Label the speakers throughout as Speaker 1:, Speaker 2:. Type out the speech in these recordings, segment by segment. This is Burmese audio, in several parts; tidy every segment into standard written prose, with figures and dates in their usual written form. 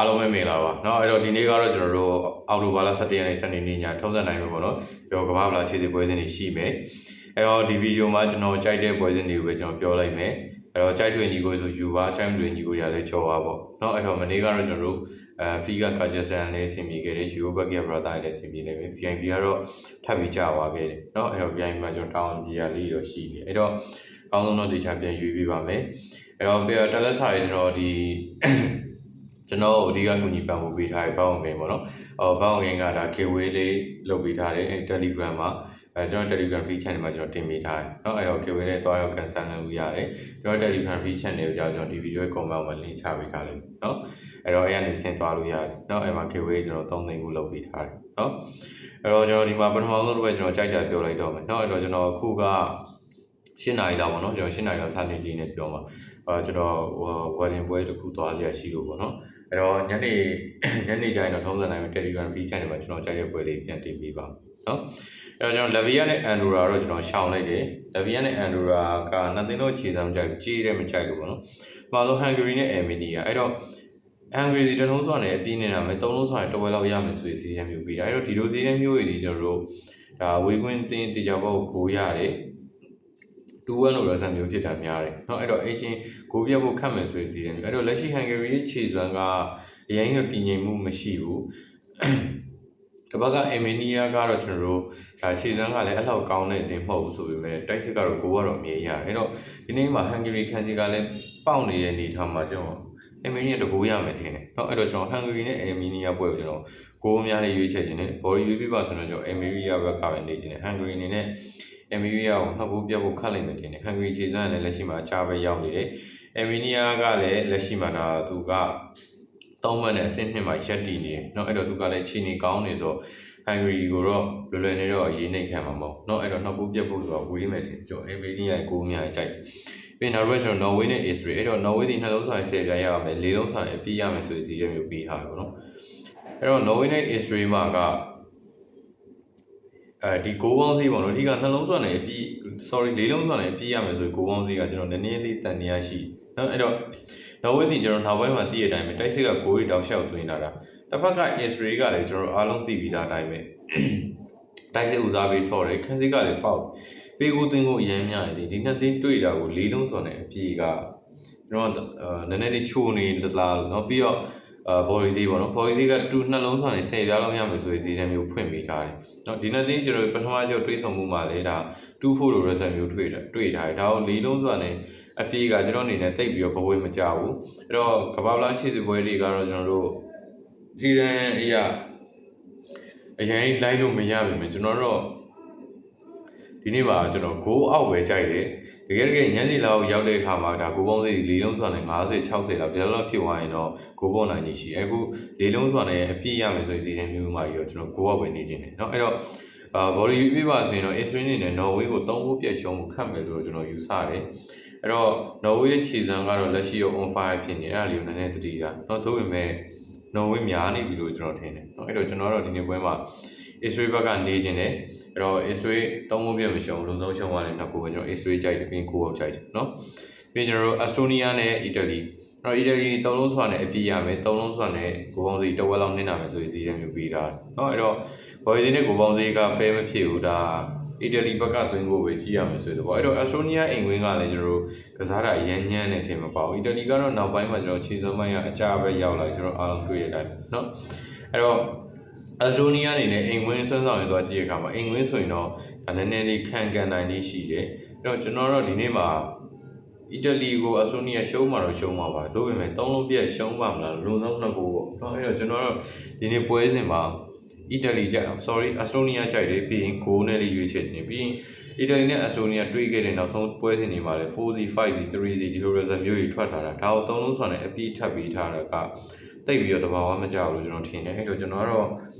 Speaker 1: လုံးပဲမင်္ဂလာပါเนาะအဲ့တော့ဒီနေ့ကတော့ကျွန်တော်တို့အောက်တိုဘာလ17ရက်နေ့စနေနေ့ညထုံးစံနိုင်ပဲပေါ့နော်ပြောကမ္ဘာဗလာခြေစစ်ပွဲစဉ်တွေရှိမယ်အဲ့တော့ဒီဗီဒီယိုမှာကျွန်တော်ကြိုက်တဲ့ပွဲစဉ်တွေကိုပဲကျွန်တော်ပြောလိုက်မယ်အဲ့တော့ကြိုက်တွေညီကိုဆိုယူပါကြိုက်တွေညီကိုရလည်းကြော်ပါပေါ့เนาะအဲ့တော့မနေ့ကတော့ကျွန်တော်တို့Africa Kazakhstan လည်းဆင်ပြေခဲ့တယ် Eurobag Brother လည်းဆင်ပြေတယ်ပဲ VIP ကတော့ထပ်ပြီးကြာသွားခဲ့တယ်เนาะအဲ့တော့ VIP မှာကျွန်တော်တောင်းကြည်ရလေးတော့ရှိနေအဲ့တော့အကောင်းဆုံးတော့ဒီချပြန်ယူပြပါမယ်အဲ့တော့တက်လက်စာရေးကျွန်တော်ဒီကျွန်တော်အဓိကကူညီပံ့ပိုးပေးထားတဲ့ဘောင်းငိန်ပေါ့နော်ဘောင်းငိန်ကဒါ giveaway လေးလုပ်ပေးထားတယ်အဲ Telegram မှာကျွန်တော် Telegram free channel မှာကျွန်တော်တင်ပေးထားတယ်เนาะအဲ့တော့ giveaway လေးတွားရောက် cancel လုပ်လို့ရတယ်ကျွန်တော် Telegram free channel ကိုကျွန်တော်ဒီ video ရဲ့ comment မှာ link ချပေးထားလိုက်เนาะအဲ့တော့အဲ့ကနေဆင်းသွားလို့ရတယ်เนาะအဲ့မှာ giveaway ကျွန်တော်3သိန်းကိုလုပ်ပေးထားတယ်เนาะအဲ့တော့ကျွန်တော်ဒီမှာပထမဆုံးတစ်ပတ်ကျွန်တော်ကြိုက်တာပြောလိုက်တော့မယ်เนาะအဲ့တော့ကျွန်တော်အခုက8နာရီလောက်ပေါ့နော်ကျွန်တော်8နာရီလောက်စာနေကြည့်နေပြောမှာကျွန်တော်wedding ပွဲတစ်ခုသွားစရာရှိလို့ပေါ့နော်အဲ့တော့ညနေကျရင်တော့ထုံးစံတိုင်း Telegram free channel မှာကျွန်တော်ကြိုက်တဲ့ပွဲလေးပြန်တင်ပေးပါနော်အဲ့တော့ကျွန်တော် Lavia နဲ့ Andorra တော့ကျွန်တော်ရှောင်လိုက်တယ် Lavia နဲ့ Andorra ကနှစ်သိန်းတော့ခြေစမ်းကြိုက်ကြီးတယ်မကြိုက်လို့ပေါ့နော်။မှာလို့ Hungary နဲ့ Armenia အဲ့တော့ Hungary ဒီတလုံးစွာနဲ့အပြင်းနေတာမယ်၃လုံးစွာနဲ့တဝက်လောက်ရမယ်ဆိုပြီးစီးရမျိုးပြီးတာအဲ့တော့ဒီလိုစီးတဲ့မျိုးတွေကျွန်တော်တို့ဒါဝေးခွင်းတင်းတေချာဘောက်ကိုရတယ်2-1လို့ရစံမျိုးဖြစ်တာများတယ်เนาะအဲ့တော့အချင်းကိုပြတ်ဖို့ခတ်မယ်ဆိုစီတယ်အဲ့တော့လက်ရှိ Hungary ရဲ့ခြေစွမ်းကအရင်ကတည်ငြိမ်မှုမရှိဘူးတပတ်က Armenia ကတော့ကျွန်တော်တို့ဒါခြေစွမ်းကလည်းအဲ့လောက်ကောင်းတဲ့အတင်မဟုတ်ဘူးဆိုပေမဲ့တိုက်စစ်ကတော့ကိုကတော့အမြင်ရတယ်အဲ့တော့ဒီနေ့မှာ Hungary ခန်းစီကလည်းပေါက်နေတဲ့အနေထားမှာကျွန်တော် Armenia တကူရမယ်ထင်တယ်เนาะအဲ့တော့ကျွန်တော် Hungary နဲ့ Armenia ပွဲကိုကျွန်တော်ကိုအများနဲ့ရွေးချယ်ခြင်းနဲ့ body ရွေးပြပါဆိုတော့ကျွန်တော် Armenia ဘက်ကပဲနေခြင်းနဲ့ Hungary အနေနဲ့Armenia ကိုနှုတ်ဖို့ပြတ်ဖို့ခတ်လိုက်မယ်တင်တယ် Hungary ခြေစွမ်းလည်းလက်ရှိမှာအခြားပဲရောက်နေတယ် Armenia ကလည်းလက်ရှိမှာဒါသူကတောင်းမှန်တဲ့အဆင့်2မှာရက်တည်နေတယ်เนาะအဲ့တော့သူကလည်းခြေနေကောင်းနေဆို Hungary ကိုတော့လွယ်နေတော့ရေးနှိမ့်ခံမှာမဟုတ်เนาะအဲ့တော့နှုတ်ဖို့ပြတ်ဖို့ဆိုတာဝေးမယ်တင်ကျွန်တော် Armenia ရဲ့ကိုအများကြီးကြိုက်ပြီးနောက်တော့ကျွန်တော် Norway နဲ့ Israel အဲ့တော့ Norway ဒီနှလုံးဆိုင်10ပြရရမယ်4လုံးဆိုင်အပြည့်ရမယ်ဆိုစီရမျိုးပြီးထားတယ်ပေါ့နော်အဲ့တော့ Norway နဲ့ Israel မှာကဒီကိုပေါင်းစီးပေါ့နော်ဒီကနှလုံးစွမ်းနေအပြီး sorry ၄လုံးစွမ်းနေအပြီးရမယ်ဆိုကိုပေါင်းစီးကကျွန်တော်နည်းနည်းလေးတန်နေရရှိเนาะအဲ့တော့နော်ဝေးစီကျွန်တော်နောက်ပိုင်းမှာတည်ရတဲ့အတိုင်းပဲတိုက်စစ်ကကိုရီတောက်လျှောက်သွင်းလာတာတစ်ဖက်က Israel ကလည်းကျွန်တော်အားလုံးသိပြီးသားအတိုင်းပဲတိုက်စစ်ဦးစားပေးဆော့တယ်ခန်းစစ်ကလည်းပေါက်ပေးကိုသွင်းကိုအရင်များတယ်ဒီနှစ်သိန်းတွေ့တာကို၄လုံးစွမ်းနေအပြီးကကျွန်တော်နည်းနည်းလေးချိုးနေလားလို့เนาะပြီးတော့body ဈေးပေါ့နော် body ဈေးက2နှလုံးဆောင်နေ10ပြားလောက်ရမယ်ဆိုရင်ဈေးတန်းမျိုးဖွင့်ပေးထားတယ်เนาะဒီနှစ်သိန်းကျွန်တော်ပထမကျတွေးဆောင်မှုမှာလေဒါ24လို့ result မျိုးတွေ့ထားတယ်ဒါကို၄လုံးစွာနဲ့အပြေးကကျွန်တော်အနေနဲ့တိတ်ပြီးတော့ဘဝမကြဘူးအဲ့တော့ကဘာဗလာခြေစစ်ပွဲတွေကတော့ကျွန်တော်တို့ဒီတန်းအရင်လိုက်လို့မရပါဘူးကျွန်တော်တော့ဒီနေ့မှာကျွန်တော် goal out ပဲကြိုက်တယ်တကယ်ညနေလောက်ရောက်တဲ့အခါမှာဒါကိုပေါင်းစီ၄လုံးစွာနဲ့50 60လောက်ဒီလောက်ဖြစ်သွားရင်တော့ကိုပေါင်းနိုင်ရှိအခု၄လုံးစွာနဲ့အပြည့်ရမယ်ဆိုရင်စီစဉ်မျိုးမှာကြီးတော့ကျွန်တော် goal out ပဲနေခြင်းတယ်เนาะအဲ့တော့body ပြပါဆိုရင်တော့ Israel အနေနဲ့ Norway ကို3ခုပြတ်ရှုံးမှုခတ်မယ်လို့ကျွန်တော်ယူဆတယ်အဲ့တော့ Norway ရဲ့ခြေစမ်းကတော့လက်ရှိရော on fire ဖြစ်နေအဲ့ဒါလေးကိုနည်းနည်းသတိရเนาะသို့ပေမဲ့ Norway များနေပြီလို့ကျွန်တော်ထင်တယ်เนาะအဲ့တော့ကျွန်တော်တို့ဒီနေ့ပွဲမှာ Israel ဘက်ကနေခြင်းတယ်အဲ့တော့ Israel 3ခုပြတ်မရှုံးလုံးလုံးရှုံးသွားတယ်နောက်ကိုပဲကျွန်တော် Israel ကြိုက်တယ်ပြီးကိုအောင်ကြိုက်တယ်เนาะပြီးကျွန်တော်တို့ Estonia နဲ့ Italy အဲ့တော့ Italy 3လုံးစွာနဲ့အပြည့်ရမယ်3လုံးစွာနဲ့ကိုပေါင်းစီတဝက်လောက်နင်းနာမယ်ဆိုရင်စီးတယ်မျိုးပြီးတာเนาะအဲ့တော့ body စီနဲ့ကိုပေါင်းစီက fair မဖြစ်ဘူးဒါItaly ဘက်ကသွင်းဖို့ပဲကြည့်ရမယ်ဆိုတော့အဲ့တော့ Estonia အိမ်ဝင်းကလည်းကျွန်တော်တို့ကစားတာရမ်းညမ်းနေတယ်မပေါ့ Italy ကတော့နောက်ပိုင်းမှာကျွန်တော်ခြေစွမ်းပိုင်းကအကြပဲရောက်လာကျွန်တော်အားလုံးတွေ့ရတဲ့အတိုင်းเนาะအဲ့တော့ Estonia အနေနဲ့အိမ်ဝင်းဆွမ်းဆောင်ရသွားကြည့်ရခါမှာအိမ်ဝင်းဆိုရင်တော့နည်းနည်းလေးခံကန်နိုင်လေးရှိတယ်အဲ့တော့ကျွန်တော်တို့ဒီနေ့မှာItaly ကို Estonia ရှုံးမှာတော့ရှုံးမှာပါသို့ပေမဲ့3လုံးပြည့်ရှုံးပါမလားလုံဆုံးနှစ်ခုပေါ့เนาะအဲ့တော့ကျွန်တော်တို့ဒီနေ့ပွဲစဉ်မှာItaly ကြိုက် sorry Estonia ကြိုက်တယ်ပြီးရင်9နဲ့လေးရွေးချယ်ခြင်းပြီးရင် Italy နဲ့ Estonia တွေ့ခဲ့တဲ့နောက်ဆုံးပွဲစဉ်တွေမှာလည်း 4C 5C 3C ဒီလို result မျိုးတွေထွက်လာတာဒါကို3လုံးစွာနဲ့အပြည့်ထပ်ပြီးထားတာကတိတ်ပြီးတော့တဘာဝမကြောက်လို့ကျွန်တော်ထင်တယ်အဲ့တော့ကျွန်တော်ကတော့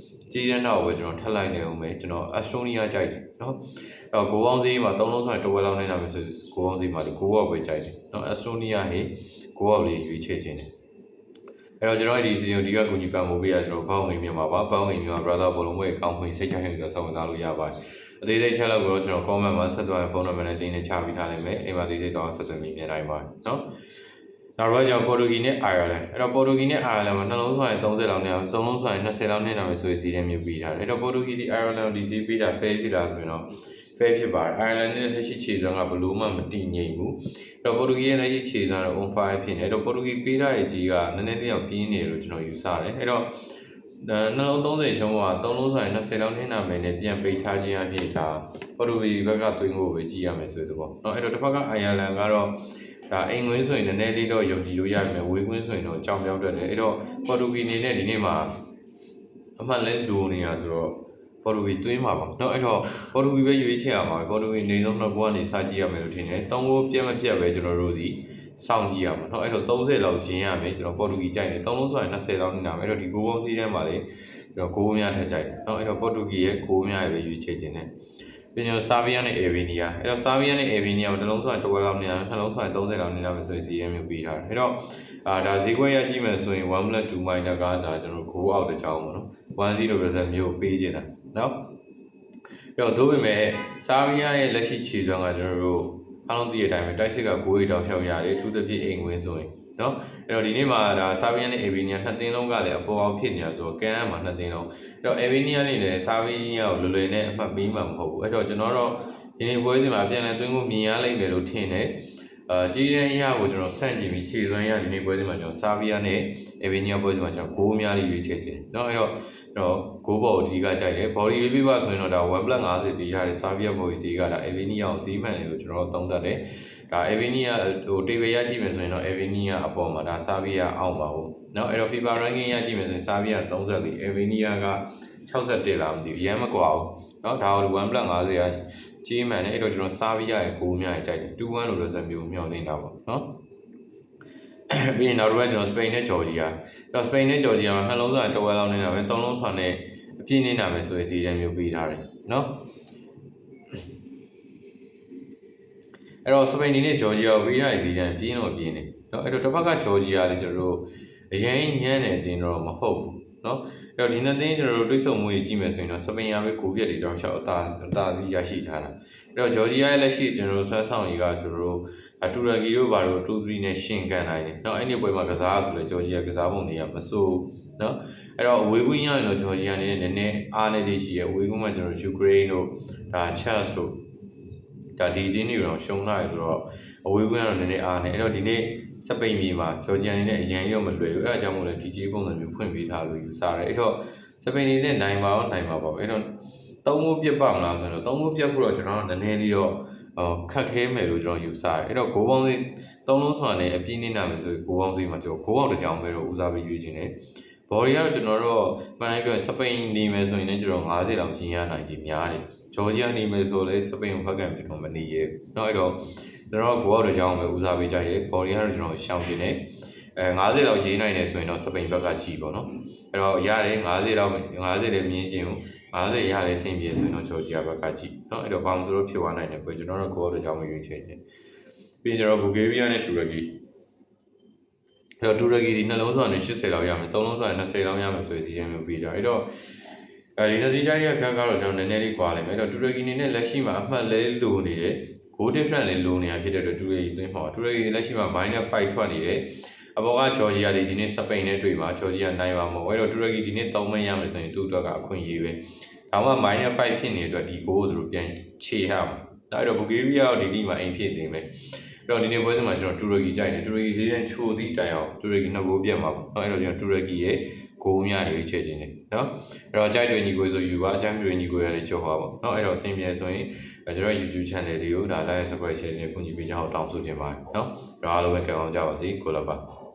Speaker 1: ကြီးတဲ့နောက်ပဲကျွန်တော်ထပ်လိုက်နေအောင်ပဲကျွန်တော် Estonia ကြိုက်တယ်เนาะအဲ့တော့ကိုပေါင်းစီးမှာ3လုံးစွာနဲ့တဝက်လောက်နေတာမျိုးဆိုကိုပေါင်းစီးမှာလေကိုပဲကြိုက်တယ်เนาะ Estonia ဟေးကိုလေးရွေးချယ်ခြင်းတယ်အဲ့တော့ကျွန်တော်ဒီစီဇန်ဒီကကူညီပံ့ပိုးပေးရကျွန်တော်ဘောင်းငိမ်မြန်မာပါဘောင်းငိမ်မြန်မာ brother ဘောလုံးပွဲကောင်းခွင့်စိတ်ချရဆိုစောင့်စားလို့ရပါတယ်အသေးစိတ်ချက်လောက်ကိုကျွန်တော် comment မှာဆက်သွယ်ဖုန်းနံပါတ်နဲ့ link နဲ့ချပေးထားလိုက်မယ်အိမ်မှာသေးစိတ်တော့ဆက်သွယ်မိမြင်နိုင်ပါတယ်เนาะ နောက်တော့ကျွန်တော်ပေါ်တူဂီနဲ့အိုင်ယာလန်အဲ့တော့ပေါ်တူဂီနဲ့အိုင်ယာလန်မှာနှလုံးစွမ်းရင်30လောက်နဲ့အောင်3လုံးစွမ်းရင်20လောက်နဲ့နာမယ်ဆိုရင်စီးတဲ့မျိုးပြီးထားတယ်အဲ့တော့ပေါ်တူဂီဒီအိုင်ယာလန်ဒီစီးပြီးတာ fair ဖြစ်တာဆိုရင်တော့ fair ဖြစ်ပါတယ်အိုင်ယာလန်နဲ့လက်ရှိခြေစွမ်းကဘလို့မှမတည်ငြိမ်ဘူးအဲ့တော့ပေါ်တူဂီရဲ့လက်ရှိခြေစွမ်းတော့ on fire ဖြစ်နေအဲ့တော့ပေါ်တူဂီပေးတာရဲ့ကြီးကနည်းနည်းလေးတော့ပြင်းနေလို့ကျွန်တော်ယူဆတယ်အဲ့တော့နှလုံး30ရှုံးက3လုံးဆိုရင်20လောက်နဲ့နာမယ်နဲ့ပြန်ပိတ်ထားခြင်းအဖြစ်ဒါပေါ်တူဂီဘက်ကသွင်းဖို့ပဲကြည့်ရမယ်ဆိုတော့เนาะအဲ့တော့တစ်ဖက်ကအိုင်ယာလန်ကတော့ဒါအိမ်ကွင်းဆိုရင်နည်းနည်းလေးတော့ယုံကြည်လို့ရမယ်ဝေးကွင်းဆိုရင်တော့ကြောင်ပြောင်းတက်တယ်အဲ့တော့ပေါ်တူဂီနေနဲ့ဒီနေ့မှာအမှန်လဲလိုနေရဆိုတော့ပေါ်တူဂီသွင်းမှာပါเนาะအဲ့တော့ပေါ်တူဂီပဲရွေးချယ်ရမှာပေါ်တူဂီနေဆုံးတော့ကိုကနေစကြည့်ရမယ်လို့ထင်တယ်3ကိုပြတ်မပြတ်ပဲကျွန်တော်တို့စီစောင့်ကြည့်ရမှာเนาะအဲ့တော့30လောက်ရင်းရမယ်ကျွန်တော်ပေါ်တူဂီကြိုက်တယ်3လုံးဆိုရင်20လောက်နေတာမယ်အဲ့တော့ဒီဂိုးပေါင်းစီးထဲမှာလေကျွန်တော်ဂိုးများထက်ကြိုက်တယ်เนาะအဲ့တော့ပေါ်တူဂီရဲ့ဂိုးများပဲရွေးချယ်ခြင်းနဲ့ပြီးတော့ဆာဗီယာနဲ့အေဗီနီယာအဲ့တော့ဆာဗီယာနဲ့အေဗီနီယာကိုတစ်လုံးဆိုရင်12လောက်နေတာနှလုံးဆိုရင်30လောက်နေတာပဲဆိုရင်စီးရဲမျိုးပြီးထားတယ်အဲ့တော့ဒါဈေးကွက်ရကြည့်မယ်ဆိုရင်1+2 minor ကဒါကျွန်တော်ကိုအောက်တစ်ချောင်းပေါ့နော်1-0 result မျိုးပေးခြင်းတာနော်အဲ့တော့တို့ပေမဲ့ဆာဗီယာရဲ့လက်ရှိခြေစွမ်းကကျွန်တော်တို့အားလုံးသိတဲ့အတိုင်းပဲတိုက်စစ်က9ရီတောင်လျှောက်ရတယ်ထူးသဖြင့်အိမ်ဝင်ဆိုရင်နော်အဲ့တော့ဒီနေ့မှာဒါဆာဗီယာနဲ့အေဗီနီယာနှစ်သင်းလုံးကလည်းအပေါ်အောင်ဖြစ်နေတာဆိုတော့ကန်အမှာနှစ်သင်းလုံးအဲ့တော့အေဗီနီယာနဲ့လည်းဆာဗီယာကိုလွယ်လွယ်နဲ့အမှတ်ပေးမှာမဟုတ်ဘူးအဲ့တော့ကျွန်တော်တို့ဒီနေ့ပွဲစဉ်မှာပြန်လည်သွင်းဖို့မြင်ရလိမ့်မယ်လို့ထင်တယ်ကြီးတဲ့အရာကိုကျွန်တော်ဆန့်ကျင်ပြီးခြေစွမ်းရဒီနေ့ပွဲစဉ်မှာကျွန်တော်ဆာဗီယာနဲ့အေဗီနီယာပွဲစဉ်မှာကျွန်တော်ဂိုးအများကြီးရွေးချယ်ခြင်းเนาะအဲ့တော့ဂိုးဘော်အဓိကကြိုက်တယ်ဘော်ဒီရေးပြပါဆိုရင်တော့ဒါ 1+50 ပေးထားတယ်ဆာဗီယာဘော်စီကဒါအေဗီနီယာကိုစီးမှန်တယ်လို့ကျွန်တော်သုံးသပ်တယ်ဒါအေဗီနီယာဟိုတေဗေရကြည့်မယ်ဆိုရင်တော့အေဗီနီယာအပေါ်မှာဒါဆာဗီယာအောက်ပါဘူးเนาะအဲ့တော့ FIFA ranking ရကြည့်မယ်ဆိုရင်ဆာဗီယာ34အေဗီနီယာက61လားမသိဘူးရမ်းမကွာဘူးเนาะဒါကို 1+50 ကကြီးမှန်တယ်အဲ့တော့ကျွန်တော်ဆာဗီယာရဲ့ဂိုးများကြိုက်တယ်2-1လို့ result မျိုးမျှော်လင့်တာပေါ့เนาะပြီးရင်နောက်တစ်ပတ်ကျွန်တော်စပိန်နဲ့ဂျော်ဂျီယာအဲ့တော့စပိန်နဲ့ဂျော်ဂျီယာမှာနှလုံးစွာတစ်ဝက်လောက်နေတာပဲ3လုံးစွာနဲ့အပြည့်နေတာပဲဆိုရင်စီးတယ်မျိုးပေးထားတယ်เนาะအဲ့တော့စပိန်ဒီနေ့ဂျော်ဂျီယာကိုပေးထားတဲ့စီးတယ်ပြင်းတော့ပြင်းတယ်เนาะအဲ့တော့တစ်ဖက်ကဂျော်ဂျီယာလည်းကျွန်တော်တို့အရင်ညံ့တဲ့အတင်းတော့မဟုတ်ဘူးเนาะအဲ့တော့ဒီနှစ်သင်းကျွန်တော်တို့တွေးဆုံမှုကြီးကြည့်မယ်ဆိုရင်တော့စပိန်ယာပဲကိုပြက်တွေတောင်လျှောက်အသာစီးရရှိထားတာအဲ့တော့ဂျော်ဂျီယာရဲ့လက်ရှိကျွန်တော်တို့ဆွမ်းဆောင်ရေးကဆိုတော့တူရကီတို့ဘာလို့2-3နဲ့ရှင်းကန်နိုင်တယ်เนาะအဲ့ဒီပွဲမှာကစားဆိုလဲဂျော်ဂျီယာကစားပုံတွေကမဆိုးเนาะအဲ့တော့အဝေးကွင်းရရင်တော့ဂျော်ဂျီယာနဲ့နည်းနည်းအားနေသေးရှိရဲ့အဝေးကွင်းမှာကျွန်တော်ယူကရိန်းတို့ဒါချက်စ်တို့ဒါဒီတင်းတွေတော့ရှုံးလာရဆိုတော့အဝေးကွင်းကတော့နည်းနည်းအားနေအဲ့တော့ဒီနေ့စပိန်ပြည်မှာဂျော်ဂျီယာနေနဲ့အရင်ရောမလွယ်ဘူးအဲ့ဒါကြောင့်မို့လဲ DJ ပုံစံမျိုးဖွင့်ပေးထားလို့ယူဆတယ်အဲ့တော့စပိန်နေနဲ့နိုင်ပါပေါ့အဲ့တော့3မိုးပြတ်ပါမလားဆိုတော့3မိုးပြတ်ဖို့တော့ကျွန်တော်နည်းနည်းလေးတော့ခက်ခဲမယ်လို့ကျွန်တော်ယူဆတယ်အဲ့တော့ဂိုးပေါင်းစီ3လုံးဆိုတာနဲ့အပြင်းနေတာမယ်ဆိုဂိုးပေါင်းစီမှာကျွန်တော်ဂိုးပေါက်တစ်ကြောင်ပဲတော့ဦးစားပေးရွေးခြင်းနဲ့ဘော်ဒီကတော့ကျွန်တော်တို့မှန်တိုင်းပြောရင်စပိန်နေမယ်ဆိုရင်လည်းကျွန်တော်50လောက်ရင်းရနိုင်ခြင်းများတယ်ဂျော်ဂျီယာနေမယ်ဆိုလည်းစပိန်ကိုဖက်ကံကျွန်တော်မနေရဲเนาะအဲ့တော့ကျွန်တော်ဂိုးပေါက်တစ်ကြောင်ပဲဦးစားပေးကြတယ်ဘော်ဒီကတော့ကျွန်တော်ရှောင်ခြင်းနဲ့50လောက်ရေးနိုင်တယ်ဆိုရင်တော့စပိန်ဘက်ကကြီးပေါ့နော်အဲ့တော့ရတယ်50လောက်50လည်းမြင်းခြင်းကို50ရတယ်ဆင်ပြေဆိုရင်တော့ဂျော်ဂျီယာဘက်ကကြီးเนาะအဲ့တော့ဘာမှမဆိုလို့ဖြစ်သွားနိုင်တယ်ပဲကျွန်တော်တို့ကိုယ်တို့ကြောင့်မရွေးချယ်ခြင်းပြီးကျွန်တော်ဘူဂေးရီးယားနဲ့တူရကီအဲ့တော့တူရကီဒီနှလုံးစွာနဲ့80လောက်ရမယ်3လုံးစွာနဲ့20လောက်ရမယ်ဆိုရင်စီးရင်မျိုးပြီးကြအဲ့တော့ဒီသတိကြရခက်ကတော့ကျွန်တော်နည်းနည်းလေးကွာလိမ့်မယ်အဲ့တော့တူရကီနေနဲ့လက်ရှိမှာအမှတ်လဲလိုနေတယ် goal difference လည်းလိုနေတာဖြစ်တဲ့အတွက်တူရကီသွင်းမှာတူရကီလက်ရှိမှာ -5 ထွက်နေတယ်အပေါ်ကဂျော်ဂျီယာဒီနေ့စပိန်နဲ့တွေ့မှာဂျော်ဂျီယာနိုင်မှာမဟုတ်အဲ့တော့တူရကီဒီနေ့3မှတ်ရမယ်ဆိုရင်သူ့အတွက်ကအခွင့်အရေးပဲဒါမှ-5ဖြစ်နေတဲ့အတွက်ဒီ goal ကိုသူတို့ပြန်ခြေရမှာဒါအဲ့တော့ဘူဂေးရီးယားကိုဒီနေ့မှာအိမ်ဖြစ်နေမယ်အဲ့တော့ဒီနေ့ပွဲစဉ်မှာကျွန်တော်တူရကီကြိုက်တယ်တူရကီဈေးနဲ့ချိုသည့်တိုင်အောင်တူရကီ2 goal ပြတ်မှာပေါ့အဲ့တော့ကျွန်တော်တူရကီရဲ့ goal များရွေးချယ်ခြင်းတယ်နော်အဲ့တော့ကြိုက်တွေညီကိုဆိုယူပါအကြမ်းတွေညီကိုရလည်းကြောက်ပါပေါ့နော်အဲ့တော့အဆင်ပြေဆိုရင်ကျွန်တော် YouTube channel လေးကိုဒါ like subscribe share နဲ့ကူညီပေးကြအောင်တောင်းဆိုချင်ပါတယ်နော်အားလုံးပဲကြံအောင်ကြပါစေကိုလပါ